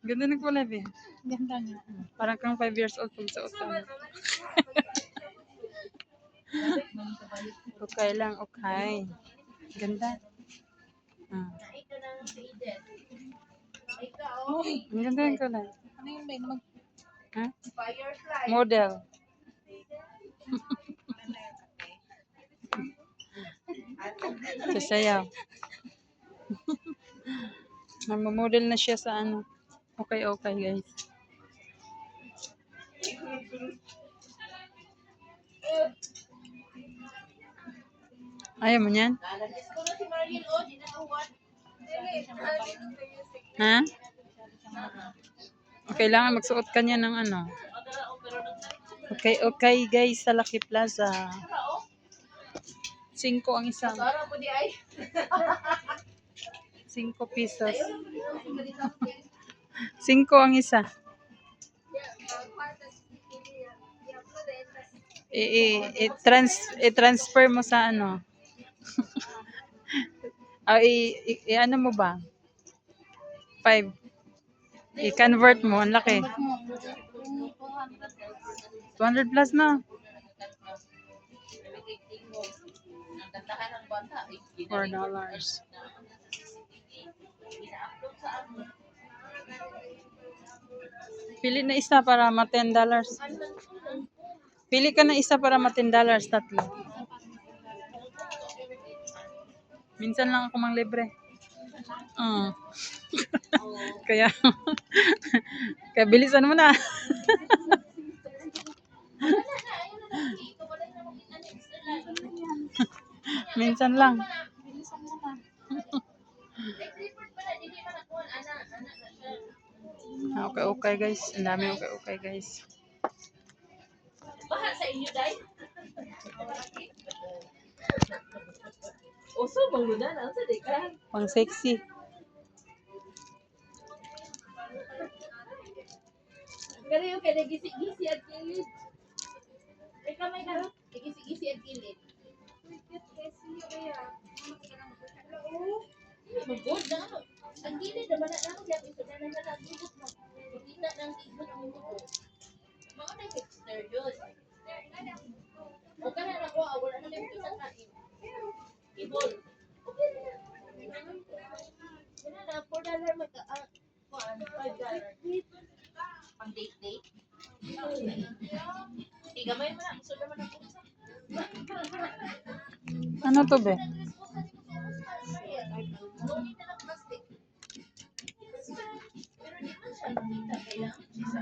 Ganda ng kulay, be. Ganda nga. Parang kang 5 years old pag suot ka. Okay lang, okay. Ganda. Ah. Ang ganda yung kulay. Ano yun ba? Ha? Model. Sasayaw. Magmamodel na siya sa ano. Okay, okay, guys. Ayaw mo niyan? Ha? Kailangan magsuot ka niya ng ano. Okay, okay, guys, sa Lucky Plaza. 5 ang isa. 5 pesos. 5 ang isa. I-transfer mo sa ano. Ano mo ba? 5. I-convert mo, ang laki. 200 plus na. $4. Pili na isa para $10. Pili ka na isa para $10, tatlo. Minsan lang ako mang libre. Kaya bilisan mo na. Minsan lang. Okay, okay, guys. Ang dami okay, guys. Baha sa inyo, Day? Oso, manggunan. Ang sa dekan. Pang sexy. Pero yung kaya nagisi-gisi at kilid. Ay, kamay na rin. Nagisi-gisi at kilid. Magod na. Ang kilid naman na ako. Kaya ito na naman ang kilid mo. Kita ng kilid mo. Mga na hipster yun. O ka na nakuha. Wala na yung kita kain. Ibol. Okay na. Wala na. $4 magka... $5. Pang date-date. Gamay mo na. Gusto naman ako. Ano to, be? Pero di man siya makita. Kailangan siya sa